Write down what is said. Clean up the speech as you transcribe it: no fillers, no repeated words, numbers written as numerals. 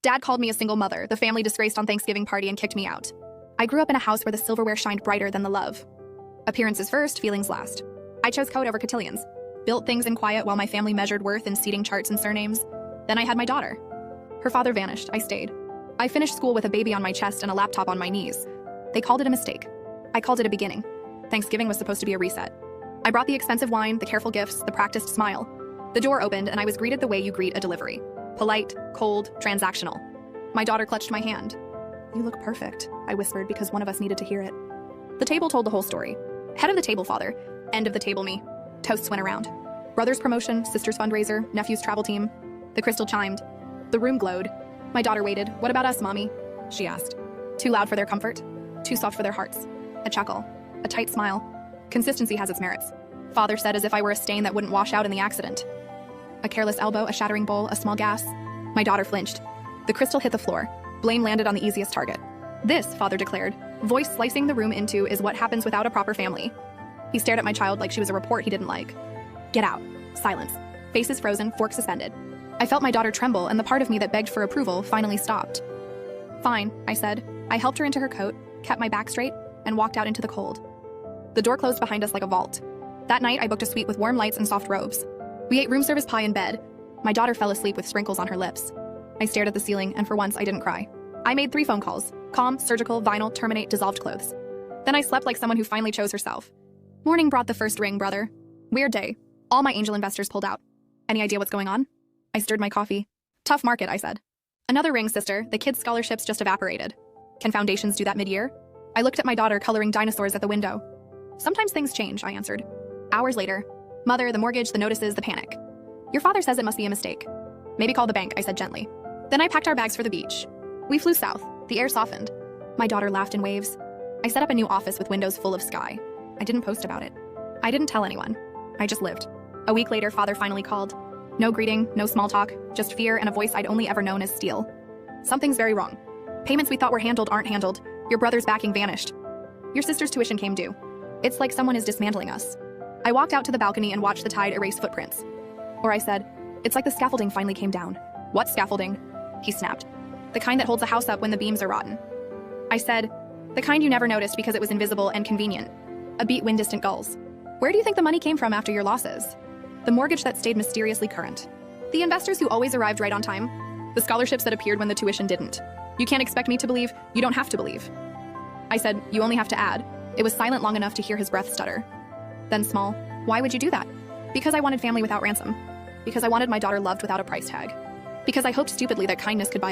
Dad called me a single mother, the family disgraced on Thanksgiving party, and kicked me out. I grew up in a house where the silverware shined brighter than the love. Appearances first, feelings last. I chose code over cotillions, built things in quiet while my family measured worth in seating charts and surnames. Then I had my daughter. Her father vanished, I stayed. I finished school with a baby on my chest and a laptop on my knees. They called it a mistake. I called it a beginning. Thanksgiving was supposed to be a reset. I brought the expensive wine, the careful gifts, the practiced smile. The door opened and I was greeted the way you greet a delivery. Polite, cold, transactional. My daughter clutched my hand. "You look perfect," I whispered because one of us needed to hear it. The table told the whole story. Head of the table, father. End of the table, me. Toasts went around. Brother's promotion, sister's fundraiser, nephew's travel team. The crystal chimed. The room glowed. My daughter waited. "What about us, mommy?" she asked. Too loud for their comfort, too soft for their hearts. A chuckle, a tight smile. Consistency has its merits, father said as if I were a stain that wouldn't wash out in the accident. A careless elbow, a shattering bowl, a small gas. My daughter flinched. The crystal hit the floor. Blame landed on the easiest target. "This," father declared, voice slicing the room into, "is what happens without a proper family." He stared at my child like she was a report he didn't like. "Get out." Silence. Faces frozen, forks suspended. I felt my daughter tremble, and the part of me that begged for approval finally stopped. "Fine," I said. I helped her into her coat, kept my back straight, and walked out into the cold. The door closed behind us like a vault. That night, I booked a suite with warm lights and soft robes. We ate room service pie in bed. My daughter fell asleep with sprinkles on her lips. I stared at the ceiling, and for once, I didn't cry. I made 3 phone calls. Calm, surgical, vinyl, terminate, dissolved clothes. Then I slept like someone who finally chose herself. Morning brought the first ring, brother. Weird day. All my angel investors pulled out. Any idea what's going on? I stirred my coffee. Tough market, I said. Another ring, sister. The kids' scholarships just evaporated. Can foundations do that mid-year? I looked at my daughter coloring dinosaurs at the window. Sometimes things change, I answered. Hours later. Mother, the mortgage, the notices, the panic. Your father says it must be a mistake. Maybe call the bank, I said gently. Then I packed our bags for the beach. We flew south. The air softened. My daughter laughed in waves. I set up a new office with windows full of sky. I didn't post about it. I didn't tell anyone. I just lived. A week later, father finally called. No greeting, no small talk, just fear and a voice I'd only ever known as steel. "Something's very wrong. Payments we thought were handled aren't handled. Your brother's backing vanished. Your sister's tuition came due. It's like someone is dismantling us." I walked out to the balcony and watched the tide erase footprints. Or I said, "It's like the scaffolding finally came down." "What scaffolding?" He snapped. "The kind that holds a house up when the beams are rotten." I said, "The kind you never noticed because it was invisible and convenient. A beat wind distant gulls." "Where do you think the money came from after your losses?" "The mortgage that stayed mysteriously current. The investors who always arrived right on time. The scholarships that appeared when the tuition didn't. You can't expect me to believe, you don't have to believe." I said, "You only have to add." It was silent long enough to hear his breath stutter. Then small, "Why would you do that?" "Because I wanted family without ransom. Because I wanted my daughter loved without a price tag. Because I hoped stupidly that kindness could buy